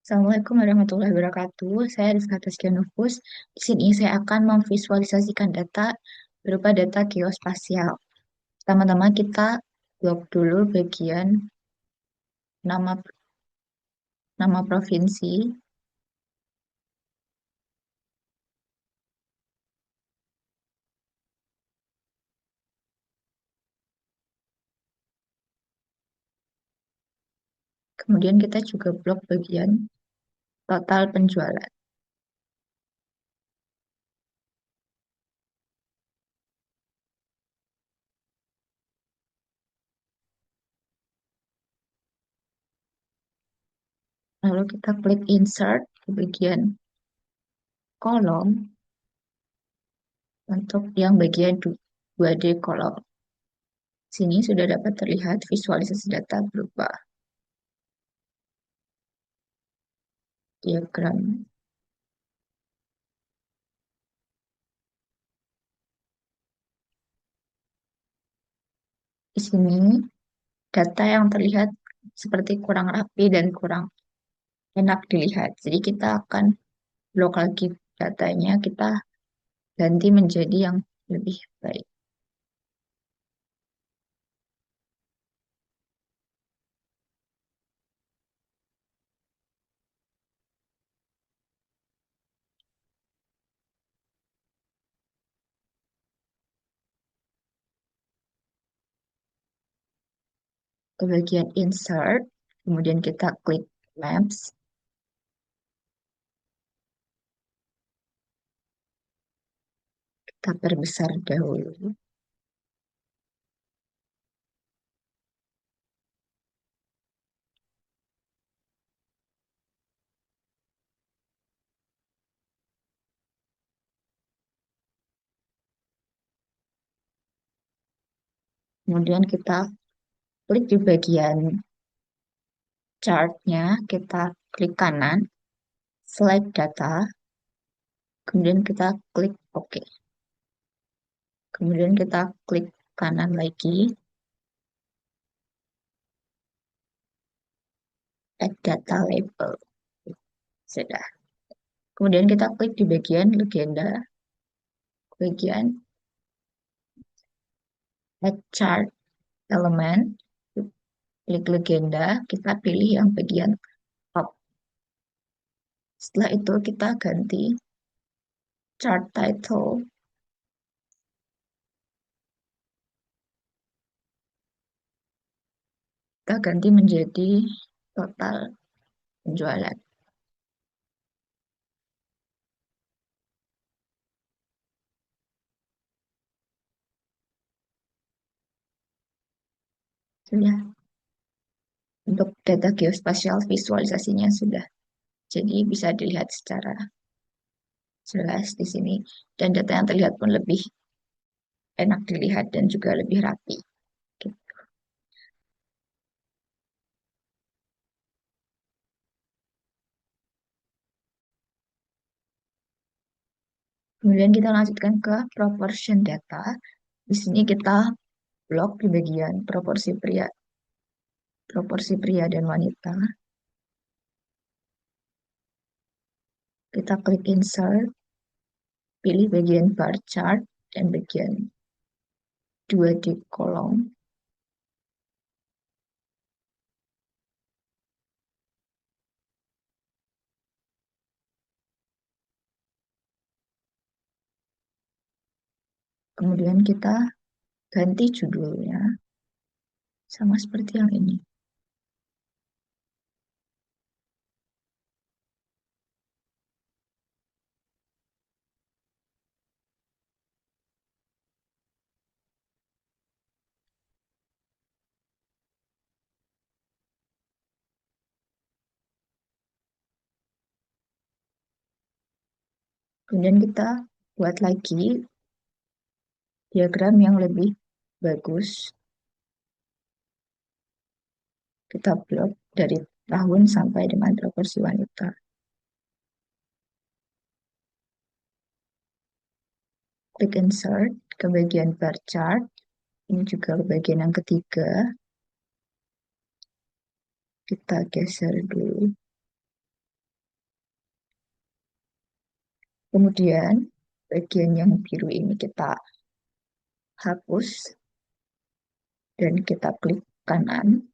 Assalamualaikum warahmatullahi wabarakatuh. Saya Rizka Taskia Nufus. Di sini saya akan memvisualisasikan data berupa data geospasial. Pertama-tama kita blok dulu bagian nama nama provinsi, kemudian kita juga blok bagian total penjualan. Lalu kita klik insert di bagian kolom untuk yang bagian 2D kolom. Sini sudah dapat terlihat visualisasi data berupa diagram. Di sini data yang terlihat seperti kurang rapi dan kurang enak dilihat. Jadi kita akan blok lagi datanya, kita ganti menjadi yang lebih baik. Ke bagian insert, kemudian kita klik maps, kita perbesar dahulu. Kemudian kita klik di bagian chartnya, kita klik kanan, select data, kemudian kita klik OK. Kemudian kita klik kanan lagi, add data label. Sudah. Kemudian kita klik di bagian legenda, bagian add chart element, klik legenda, kita pilih yang bagian top. Setelah itu kita ganti chart title, kita ganti menjadi total penjualan. Sudah. Untuk data geospasial visualisasinya sudah. Jadi bisa dilihat secara jelas di sini. Dan data yang terlihat pun lebih enak dilihat dan juga lebih rapi. Kemudian kita lanjutkan ke proportion data. Di sini kita blok di bagian proporsi pria dan wanita. Kita klik insert, pilih bagian bar chart dan bagian 2D kolom. Kemudian kita ganti judulnya sama seperti yang ini. Kemudian kita buat lagi diagram yang lebih bagus. Kita blok dari tahun sampai dengan proporsi wanita. Klik insert ke bagian bar chart. Ini juga ke bagian yang ketiga. Kita geser dulu. Kemudian bagian yang biru ini kita hapus dan kita klik kanan.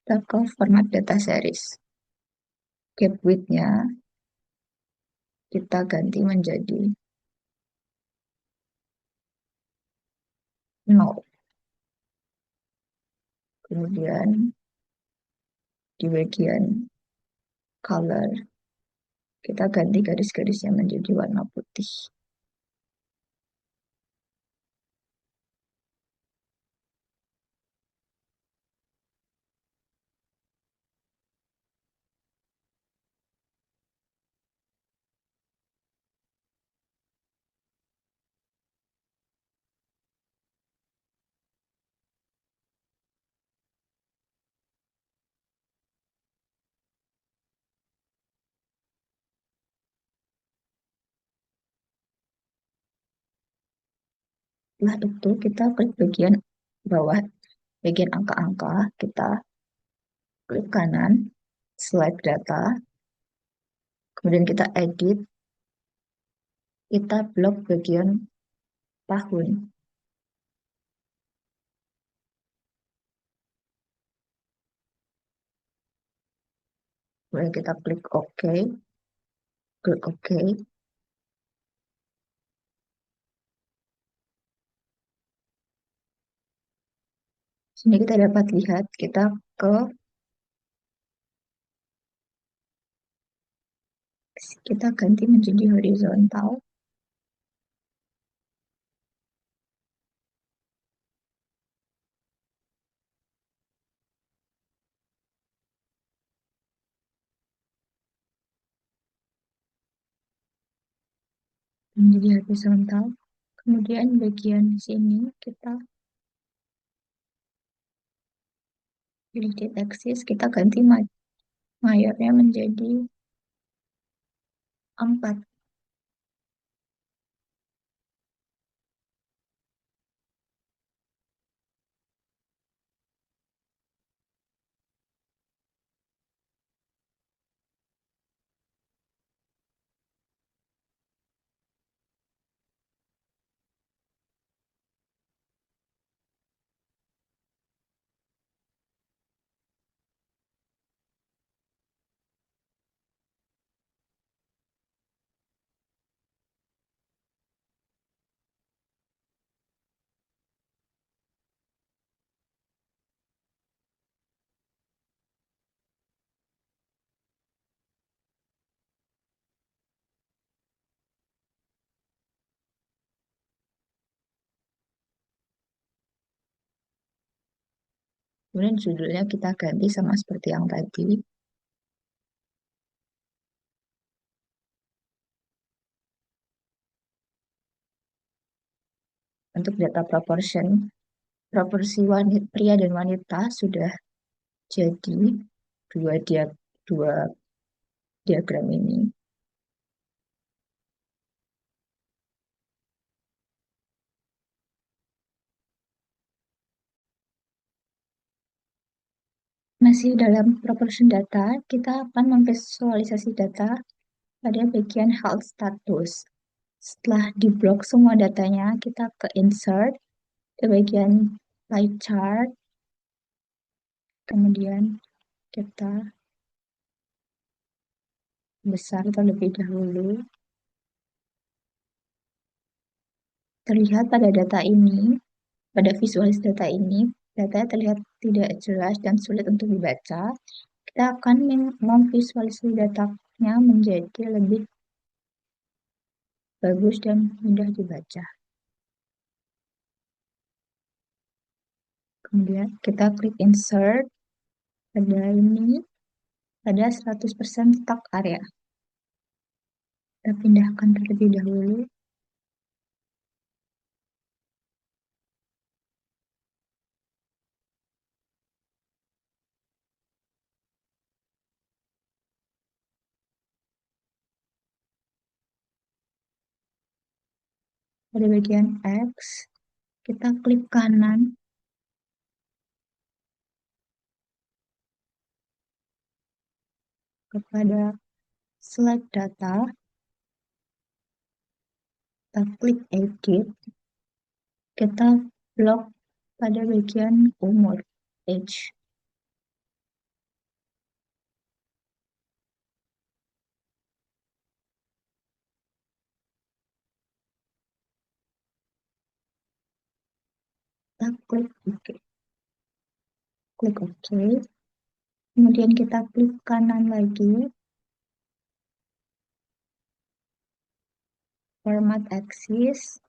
Kita ke format data series. Gap width-nya kita ganti menjadi 0. Kemudian di bagian color kita ganti garis-garisnya menjadi warna putih. Setelah itu kita klik bagian bawah, bagian angka-angka, kita klik kanan, select data, kemudian kita edit, kita blok bagian tahun. Kemudian kita klik OK, klik OK. Sini kita dapat lihat, kita ganti menjadi horizontal. Menjadi horizontal. Kemudian bagian sini kita pilih date axis, kita ganti mayornya menjadi 4. Kemudian judulnya kita ganti sama seperti yang tadi. Untuk data proporsi wanita, pria dan wanita sudah jadi dua diagram ini. Masih dalam proportion data, kita akan memvisualisasi data pada bagian health status. Setelah diblok semua datanya, kita ke insert, ke bagian pie chart, kemudian kita besar terlebih dahulu. Terlihat pada data ini, pada visualis data ini, data terlihat tidak jelas dan sulit untuk dibaca. Kita akan memvisualisasi datanya menjadi lebih bagus dan mudah dibaca. Kemudian kita klik insert, pada ini ada 100% stock area. Kita pindahkan terlebih dahulu. Pada bagian X, kita klik kanan, kepada select data, kita klik edit, kita blok pada bagian umur, age. Kita klik OK. Klik OK. Kemudian kita klik kanan lagi, format axis,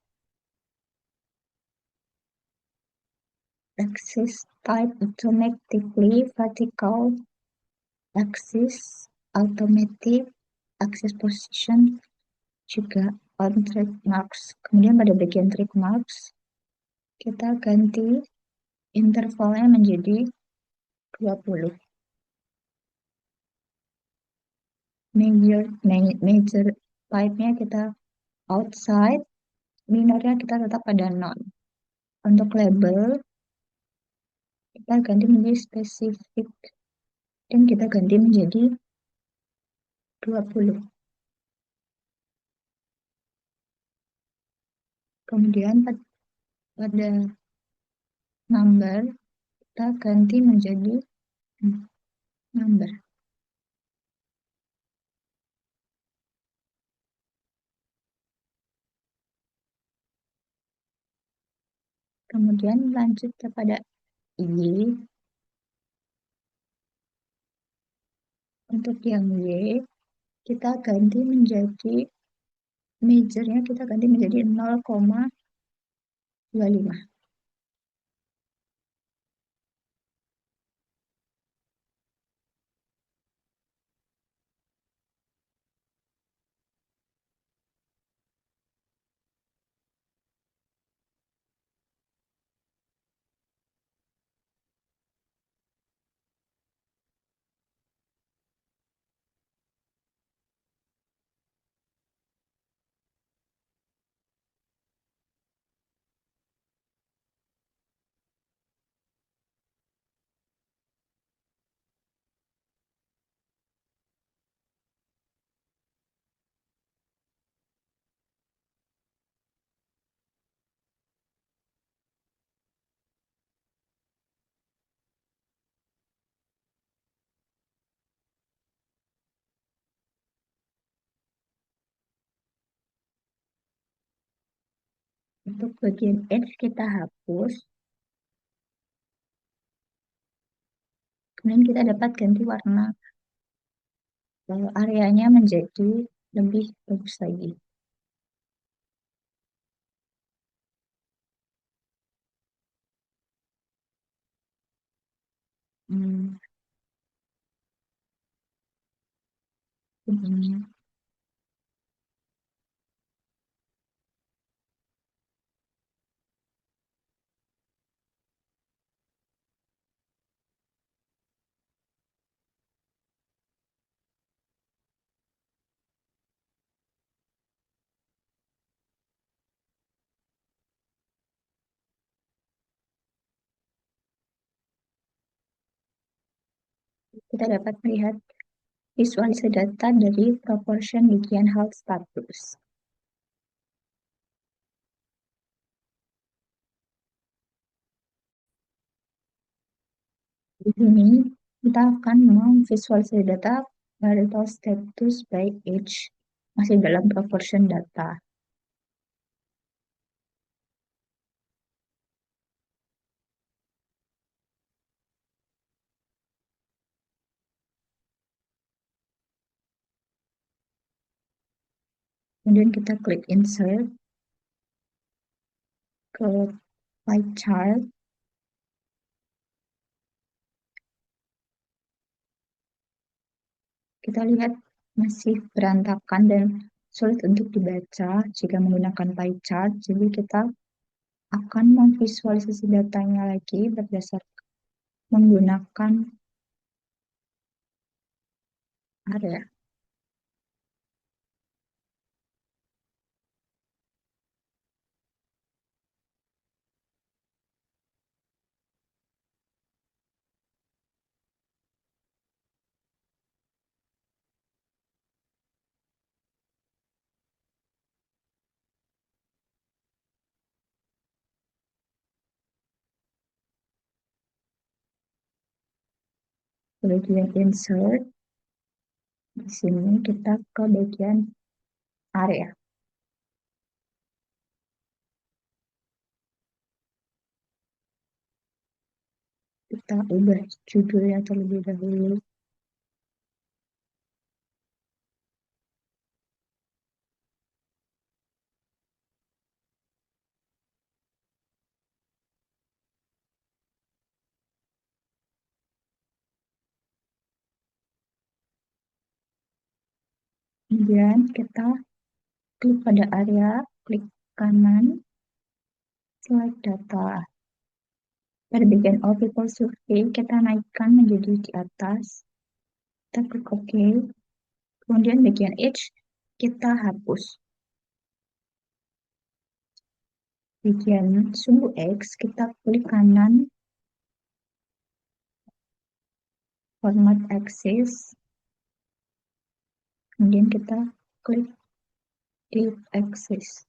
axis type automatically vertical, axis automatic, axis position juga on track marks. Kemudian pada bagian track marks, kita ganti intervalnya menjadi 20. Major type-nya kita outside, minornya kita tetap pada non. Untuk label, kita ganti menjadi spesifik dan kita ganti menjadi 20. Kemudian pada number, kita ganti menjadi number. Kemudian lanjut kepada Y. Untuk yang Y, kita ganti menjadi majornya kita ganti menjadi 0,25. Untuk bagian edge kita hapus. Kemudian kita dapat ganti warna areanya menjadi lebih bagus lagi. Hmm, Ini kita dapat melihat visualisasi data dari proportion bagian health status. Di sini kita akan memvisualisasi data marital status by age, masih dalam proportion data. Kemudian kita klik insert ke pie chart. Kita lihat masih berantakan dan sulit untuk dibaca jika menggunakan pie chart. Jadi kita akan memvisualisasi datanya lagi berdasarkan menggunakan area. bagian insert. Di sini kita ke bagian area. Kita ubah judulnya terlebih dahulu. Kemudian kita klik pada area, klik kanan, select data. Pada bagian all people survey, kita naikkan menjadi di atas. Kita klik OK. Kemudian bagian age, kita hapus. Bagian sumbu X, kita klik kanan, format axis. Kemudian kita klik edit axis.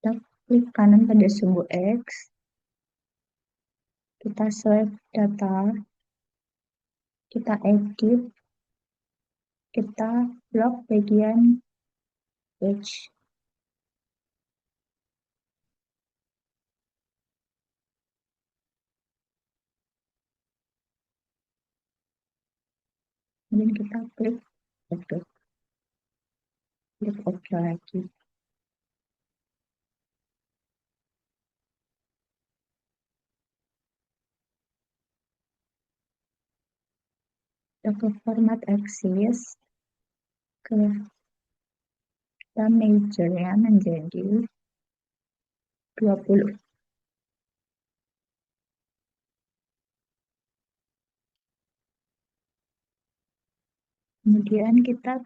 Kita klik kanan pada sumbu X, kita select data, kita edit, kita blok bagian age. Kemudian kita klik OK. Klik OK lagi. Kita ke format axis, kita majornya menjadi 20. Kemudian kita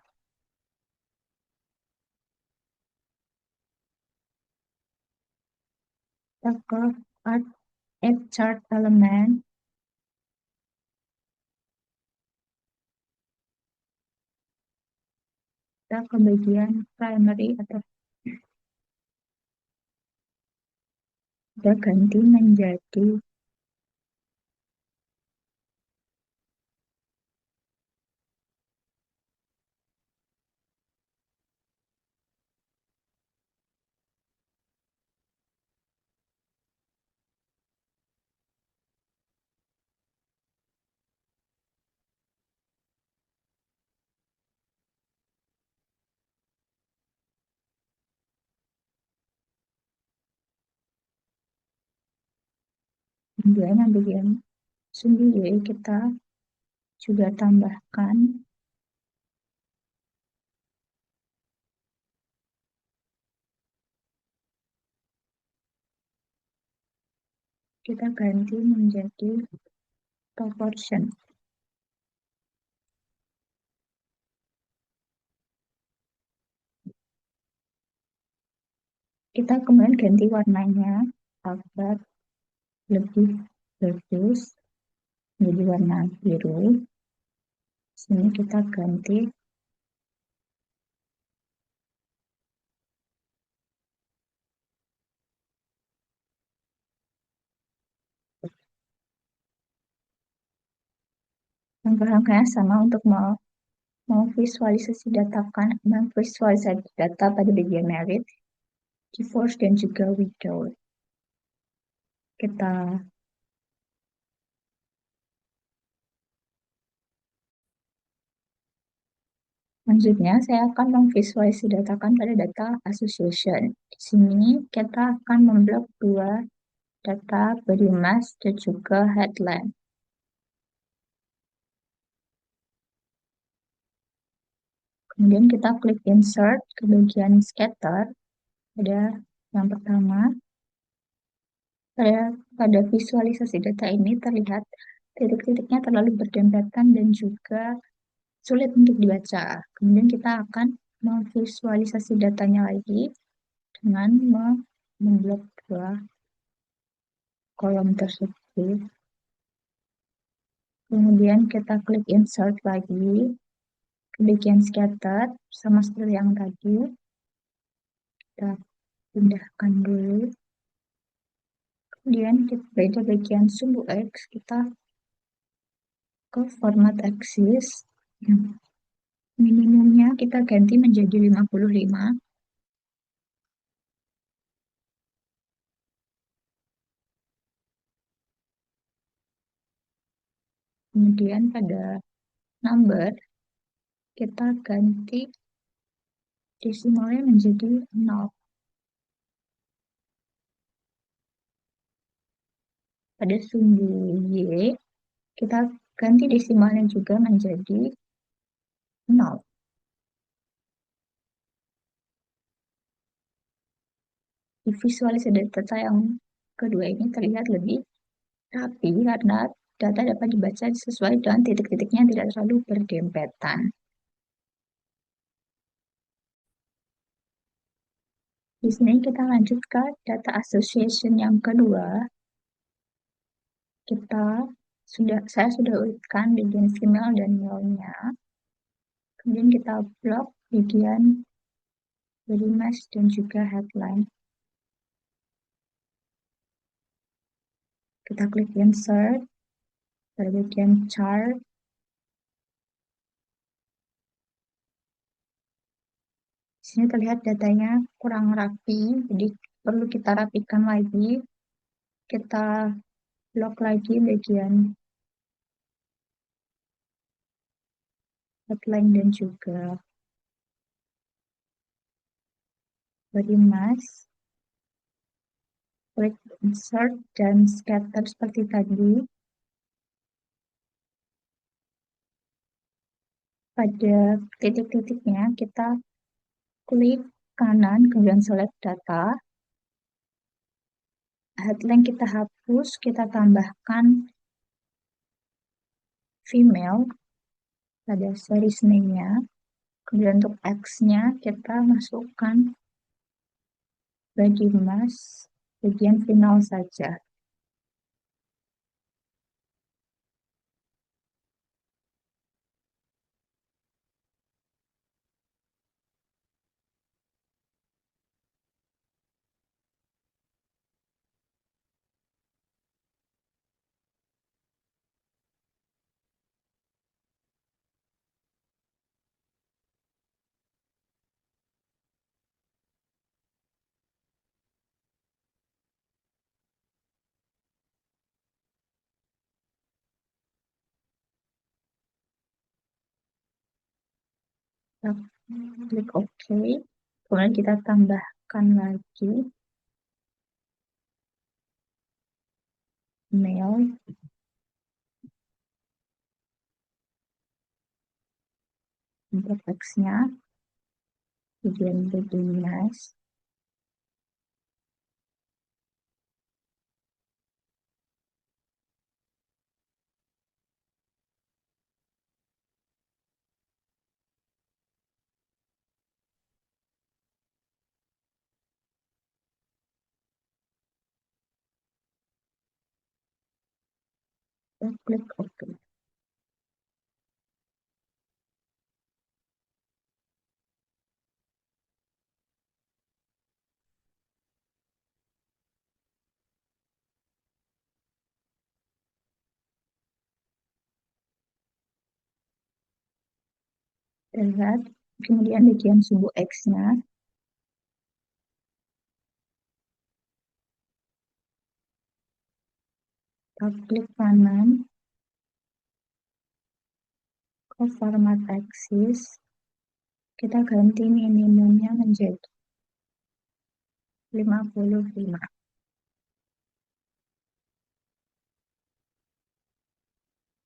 ke add chart element. Kita ke bagian primary atau kita ganti menjadi kemudian yang bagian sumbu Y kita juga tambahkan kita ganti menjadi proportion. Kita kemudian ganti warnanya agar lebih bagus menjadi warna biru. Sini kita ganti langkah-langkahnya sama untuk mau visualisasi data memvisualisasi data pada bagian merit, divorce dan juga widow. Kita selanjutnya saya akan memvisualisasi datakan pada data association. Di sini kita akan memblok dua data body mass dan juga headline. Kemudian kita klik insert ke bagian scatter. Pada yang pertama, pada visualisasi data ini terlihat titik-titiknya terlalu berdempetan dan juga sulit untuk dibaca. Kemudian kita akan memvisualisasi datanya lagi dengan memblok dua kolom tersebut. Kemudian kita klik insert lagi ke bagian scatter, sama seperti yang tadi. Kita pindahkan dulu. Kemudian pada bagian sumbu X, kita ke format axis. Minimumnya kita ganti menjadi 55. Kemudian pada number, kita ganti desimalnya menjadi 0. Pada sumbu Y, kita ganti desimalnya juga menjadi 0. Di visualisasi data yang kedua ini terlihat lebih rapi karena data dapat dibaca sesuai dengan titik-titiknya yang tidak terlalu berdempetan. Di sini kita lanjut ke data association yang kedua. Saya sudah urutkan bagian female dan male-nya. Kemudian kita blok bagian body mass dan juga headline. Kita klik insert pada bagian chart. Di sini terlihat datanya kurang rapi, jadi perlu kita rapikan lagi. Kita blok lagi bagian headline dan juga body mass. Klik insert dan scatter seperti tadi. Pada titik-titiknya kita klik kanan, kemudian select data. Headline kita hapus, kita tambahkan female pada series name-nya. Kemudian untuk X-nya kita masukkan body mass bagian final saja. Kita klik OK. Kemudian kita tambahkan lagi male untuk X-nya, bagian body mass. Kita klik OK. Lihat, kemudian bagian sumbu X-nya, kita klik kanan ke format axis, kita ganti minimumnya menjadi 55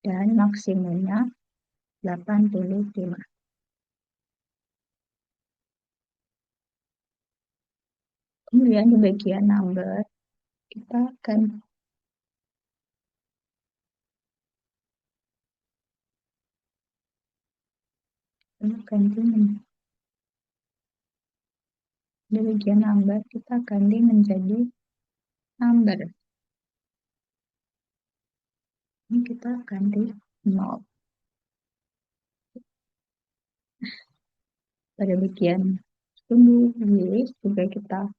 dan maksimumnya 85. Kemudian di bagian number, kita akan ganti di bagian number kita ganti menjadi number. Ini kita ganti 0. Pada bagian sumbu Y juga kita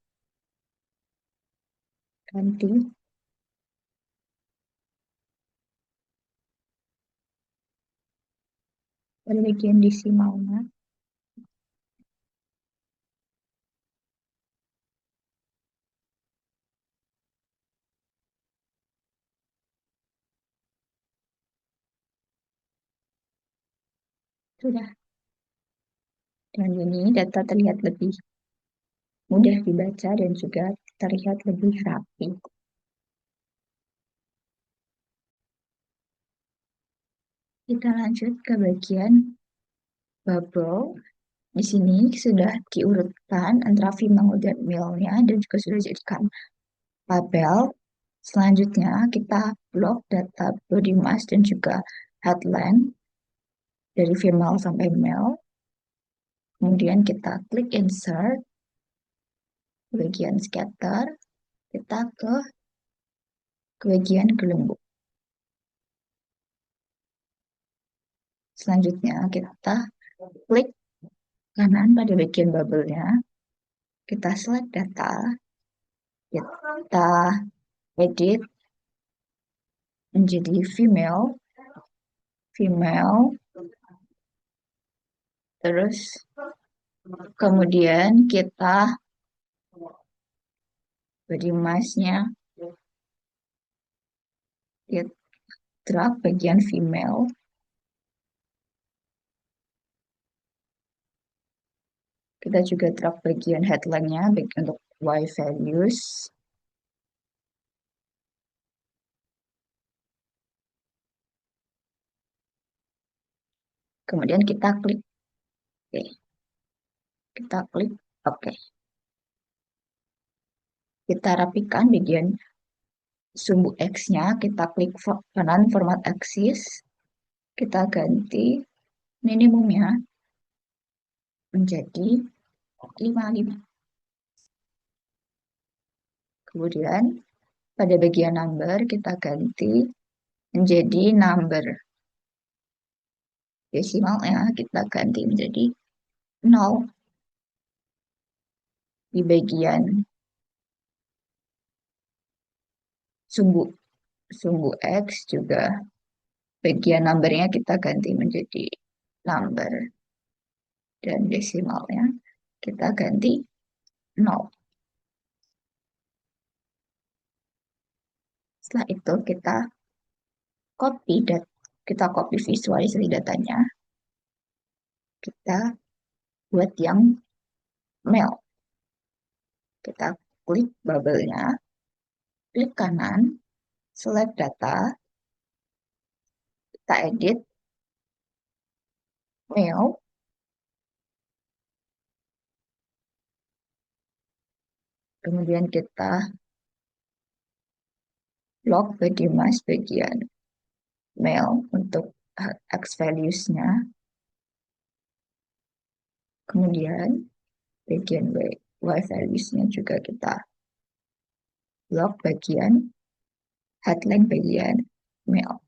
ganti pada bagian desimalnya. Sudah. Dan ini data terlihat lebih mudah dibaca dan juga terlihat lebih rapi. Kita lanjut ke bagian bubble. Di sini sudah diurutkan antara female dan male-nya dan juga sudah dijadikan tabel. Selanjutnya kita blok data body mass dan juga head length dari female sampai male. Kemudian kita klik insert, bagian scatter, kita ke bagian gelembung. Selanjutnya kita klik kanan pada bagian bubble-nya, kita select data, kita edit menjadi female, terus kemudian kita body mass-nya kita drag bagian female, kita juga drag bagian headline-nya untuk Y values. Kemudian kita klik OK. Kita klik OK. Kita rapikan bagian sumbu X-nya, kita klik kanan format axis, kita ganti minimumnya menjadi 55. Kemudian pada bagian number kita ganti menjadi number. Desimalnya kita ganti menjadi 0. Di bagian sumbu X juga bagian numbernya kita ganti menjadi number. Dan desimalnya kita ganti 0. Setelah itu kita copy visualisasi datanya. Kita buat yang male. Kita klik bubble-nya, klik kanan, select data, kita edit male, kemudian kita lock body mass bagian male untuk X values-nya, kemudian bagian Y values-nya juga kita lock bagian headline bagian male.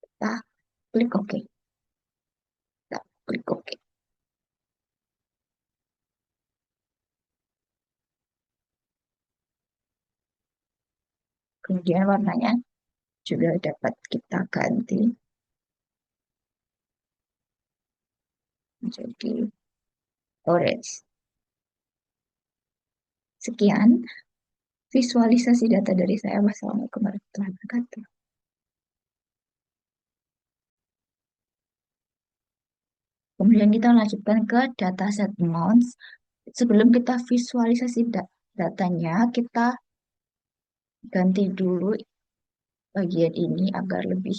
Kita klik OK. Kita klik OK. Kemudian warnanya juga dapat kita ganti menjadi orange. Sekian visualisasi data dari saya. Wassalamualaikum warahmatullahi wabarakatuh. Kemudian kita lanjutkan ke dataset amounts. Sebelum kita visualisasi datanya, kita ganti dulu bagian ini agar lebih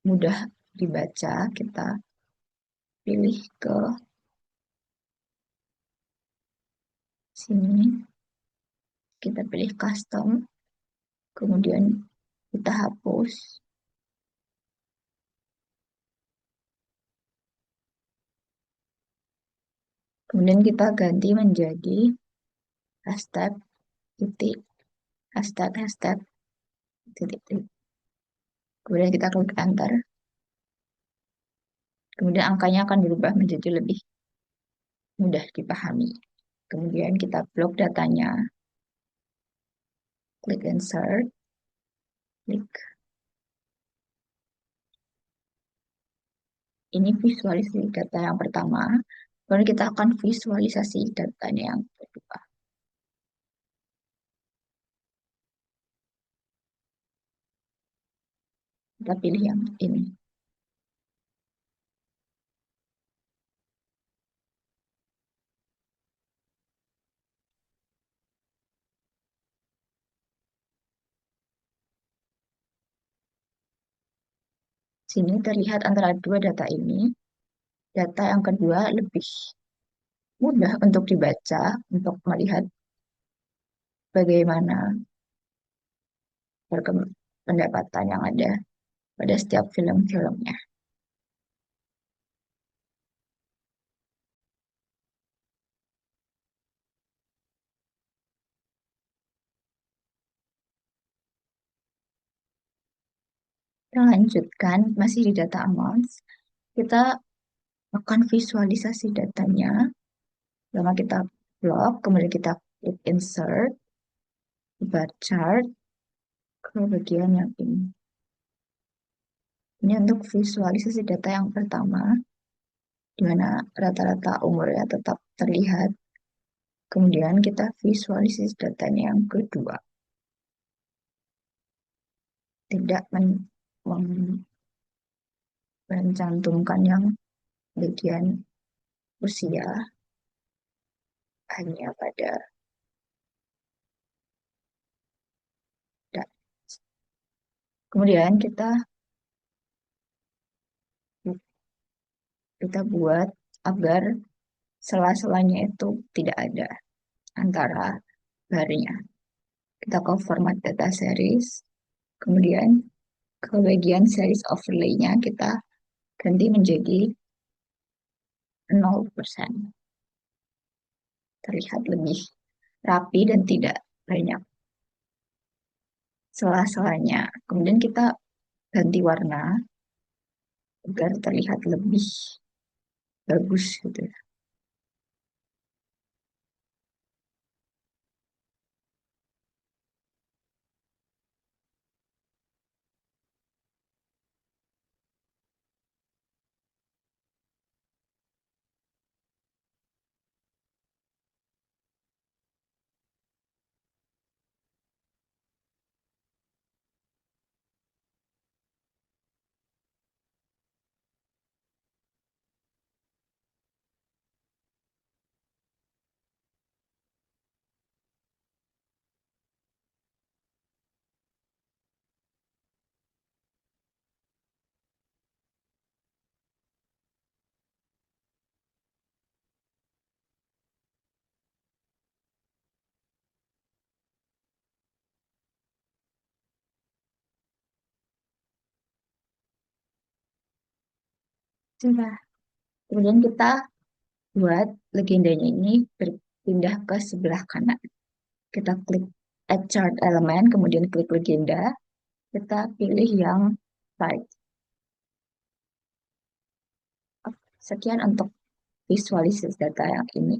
mudah dibaca. Kita pilih ke sini, kita pilih custom, kemudian kita hapus. Kemudian kita ganti menjadi hashtag titik, hashtag, hashtag, titik, titik. Kemudian kita klik enter. Kemudian angkanya akan berubah menjadi lebih mudah dipahami. Kemudian kita blok datanya, klik insert, klik. Ini visualisasi data yang pertama. Kemudian kita akan visualisasi datanya yang kedua. Kita pilih yang ini. Sini terlihat antara dua data ini, data yang kedua lebih mudah untuk dibaca, untuk melihat bagaimana pendapatan yang ada pada setiap film-filmnya. Kita lanjutkan, masih di data amounts, kita akan visualisasi datanya. Pertama kita blok, kemudian kita klik insert, bar chart, ke bagian yang ini. Ini untuk visualisasi data yang pertama, di mana rata-rata umurnya tetap terlihat. Kemudian kita visualisasi datanya yang kedua. Tidak mencantumkan yang bagian usia, hanya pada kemudian kita buat agar sela-selanya itu tidak ada antara barnya. Kita ke format data series, kemudian ke bagian series overlay-nya kita ganti menjadi 0%. Terlihat lebih rapi dan tidak banyak sela-selanya. Kemudian kita ganti warna agar terlihat lebih bagus gitu. Sudah. Kemudian kita buat legendanya ini berpindah ke sebelah kanan. Kita klik add chart element, kemudian klik legenda. Kita pilih yang right. Sekian untuk visualisasi data yang ini.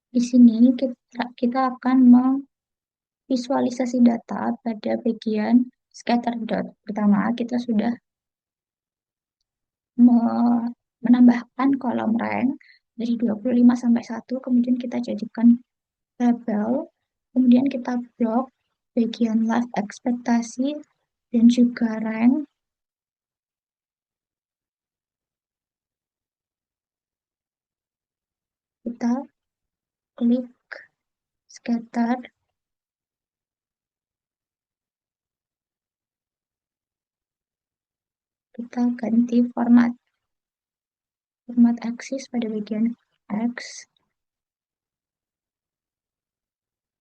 Di sini kita akan memvisualisasi data pada bagian scatter dot. Pertama, kita sudah menambahkan kolom rank dari 25 sampai 1, kemudian kita jadikan label, kemudian kita blok bagian life ekspektasi dan juga rank. Kita klik scatter, kita ganti format axis pada bagian X,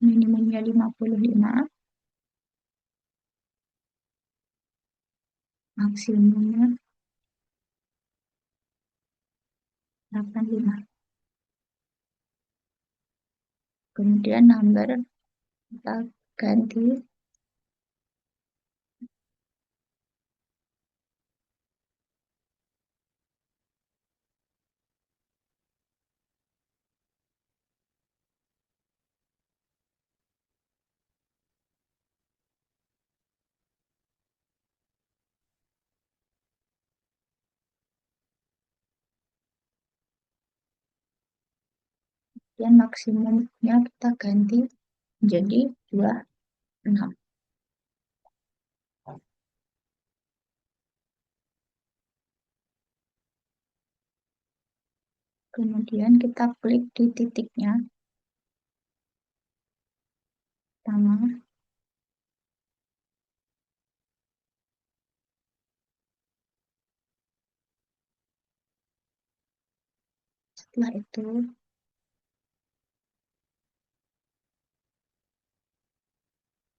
minimumnya 55, maksimumnya 85. Kemudian number kita ganti, dan maksimumnya kita ganti menjadi 26. Kemudian kita klik di titiknya pertama. Setelah itu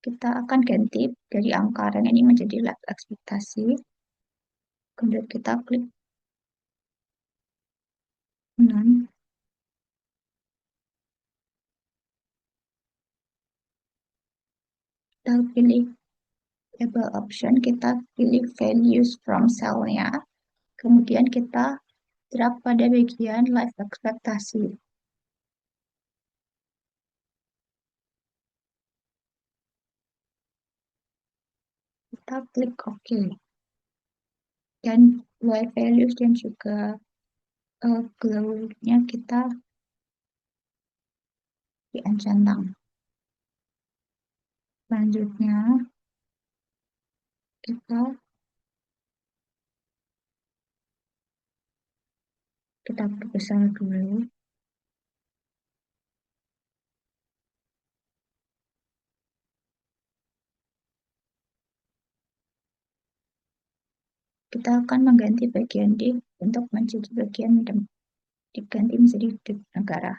kita akan ganti dari angka rang ini menjadi life ekspektasi. Kemudian kita klik 6. Kita pilih label option, kita pilih values from cell-nya. Kemudian kita drag pada bagian life ekspektasi. Kita klik OK. Dan Y values dan juga glow-nya kita centang. Selanjutnya kita perbesar dulu. Kita akan mengganti bagian D untuk menjadi bagian diganti menjadi negara.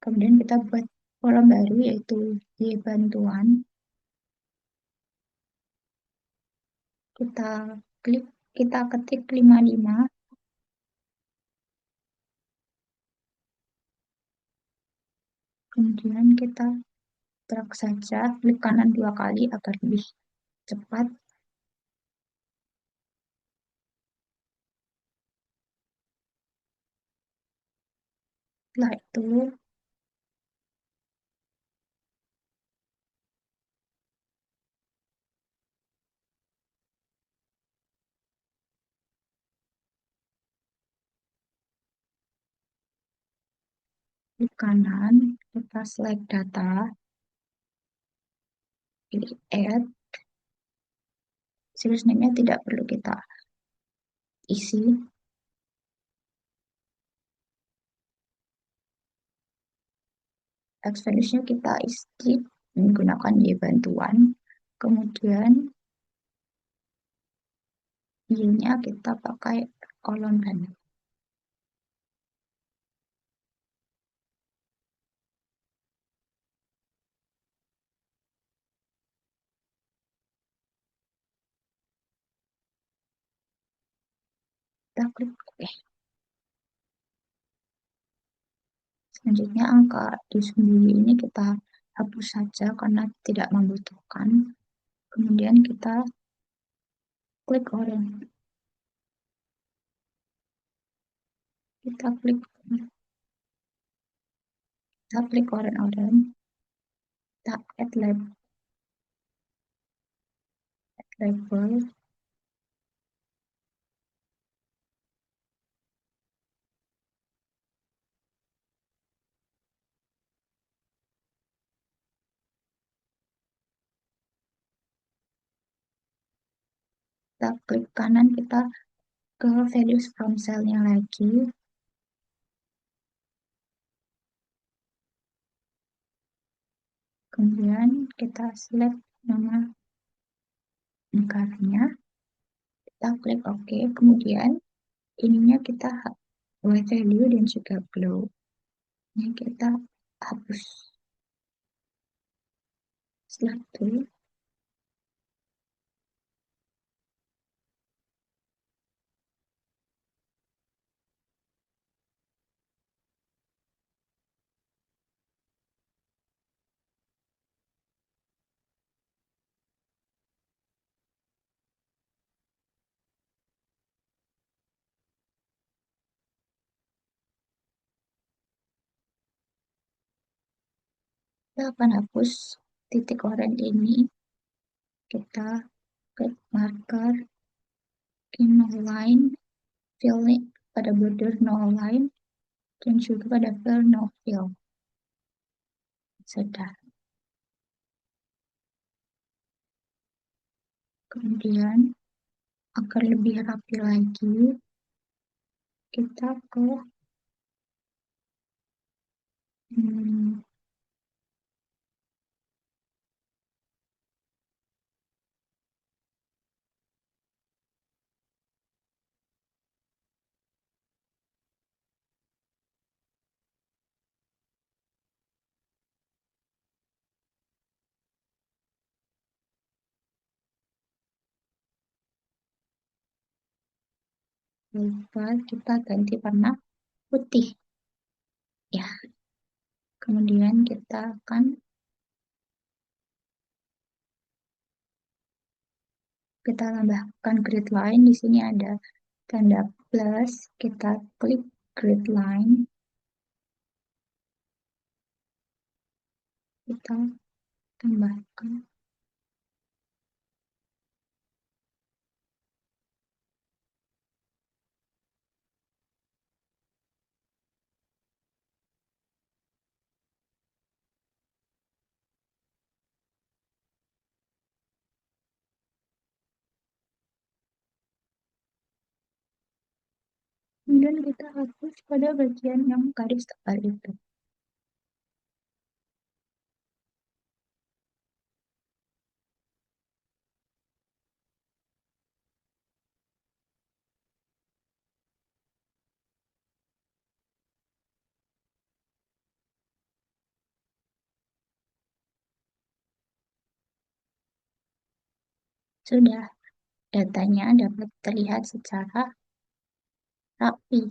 Kemudian kita buat kolom baru yaitu Y bantuan. Kita klik, kita ketik 55. Kemudian kita drag saja, klik kanan 2 kali agar lebih cepat. Setelah itu di kanan kita select data, pilih add, series name-nya tidak perlu kita isi. Text values-nya kita isi menggunakan Y bantuan. Kemudian Y-nya kita pakai kolom dan kita klik OK. Selanjutnya angka di sembunyi ini kita hapus saja karena tidak membutuhkan. Kemudian kita klik orange. Kita klik orange. Kita add label. Kita klik kanan, kita ke values from cell-nya lagi. Kemudian kita select nama negaranya. Kita klik OK. Kemudian ininya kita white value dan juga glow. Ini kita hapus. Setelah itu Kita akan hapus titik oranye ini. Kita klik marker, in no line, fill pada border no line, dan juga pada fill no fill. Sudah. Kemudian, agar lebih rapi lagi, kita ke hmm, lupa kita ganti warna putih. Ya, kemudian kita akan kita tambahkan grid line. Di sini ada tanda plus. Kita klik grid line. Kita tambahkan. Kemudian kita hapus pada bagian yang garis tebal itu. Sudah, datanya dapat terlihat secara rapi.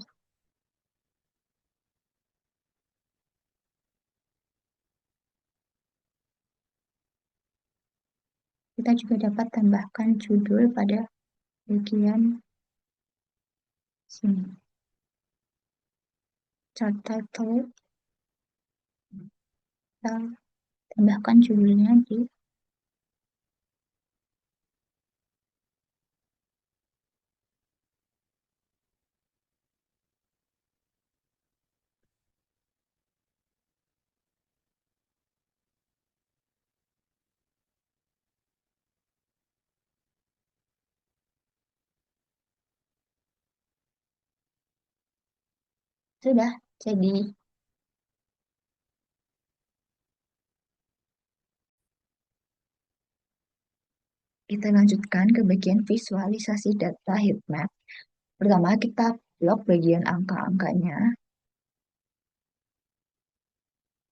Kita juga dapat tambahkan judul pada bagian sini. Chart title, kita tambahkan judulnya di sudah. Jadi, kita lanjutkan ke bagian visualisasi data heatmap. Pertama, kita blok bagian angka-angkanya.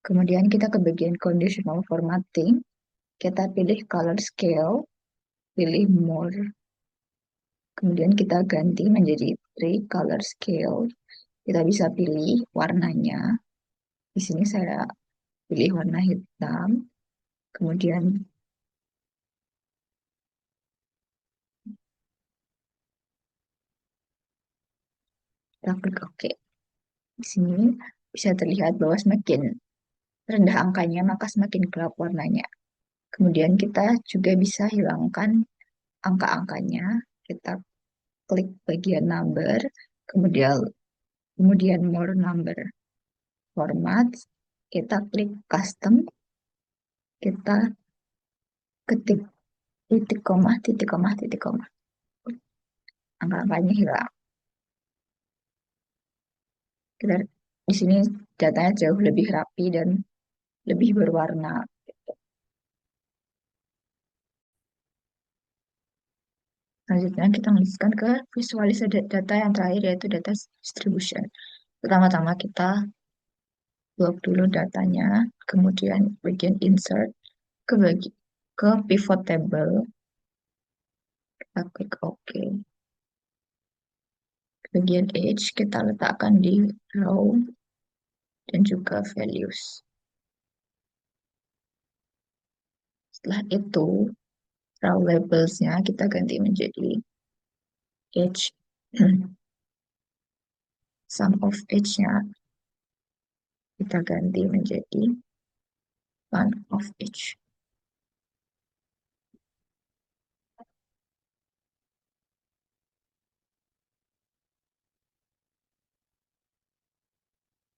Kemudian kita ke bagian conditional formatting. Kita pilih color scale, pilih more. Kemudian kita ganti menjadi three color scale. Kita bisa pilih warnanya. Di sini saya pilih warna hitam. Kemudian kita klik OK. Di sini bisa terlihat bahwa semakin rendah angkanya, maka semakin gelap warnanya. Kemudian kita juga bisa hilangkan angka-angkanya. Kita klik bagian number, kemudian more number format, kita klik custom, kita ketik titik koma, titik koma, titik koma. Angka-angkanya hilang. Kita di sini datanya jauh lebih rapi dan lebih berwarna. Selanjutnya kita lanjutkan ke visualisasi data yang terakhir, yaitu data distribution. Pertama-tama kita blok dulu datanya, kemudian bagian insert ke pivot table, kita klik OK. Bagian age kita letakkan di row dan juga values. Setelah itu, row labelsnya kita ganti menjadi age. Sum of age-nya kita ganti menjadi one of each.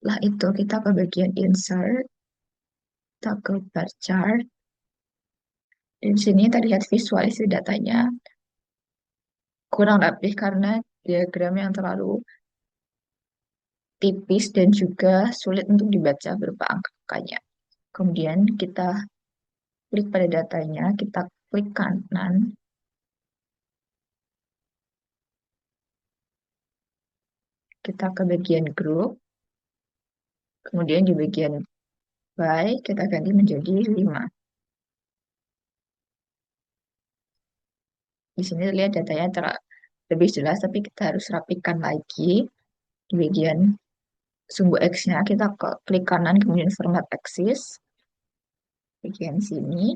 Setelah itu kita ke bagian insert, kita ke bar chart. Di sini terlihat visualisasi datanya kurang rapih karena diagram yang terlalu tipis dan juga sulit untuk dibaca berupa angka-angkanya. Kemudian kita klik pada datanya, kita klik kanan, kita ke bagian grup, kemudian di bagian by kita ganti menjadi 5. Di sini lihat datanya lebih jelas, tapi kita harus rapikan lagi. Di bagian sumbu X-nya kita klik kanan, kemudian format axis. Bagian sini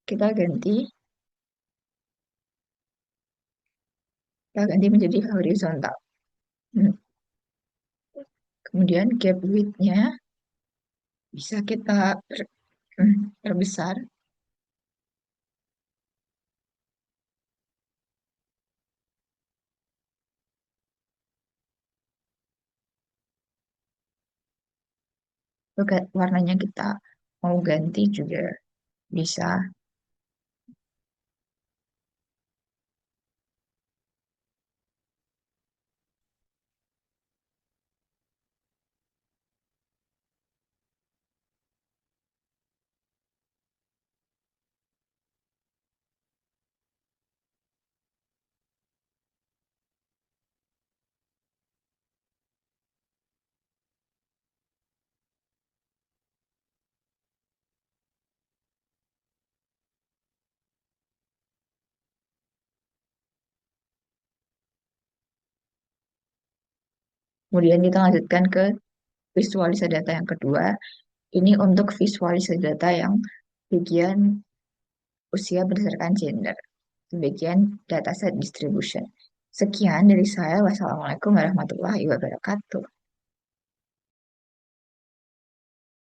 kita ganti menjadi horizontal. Hmm. Kemudian gap width-nya bisa kita perbesar. Juga warnanya kita mau ganti juga bisa. Kemudian kita lanjutkan ke visualisasi data yang kedua. Ini untuk visualisasi data yang bagian usia berdasarkan gender. Bagian dataset distribution. Sekian dari saya. Wassalamualaikum warahmatullahi wabarakatuh.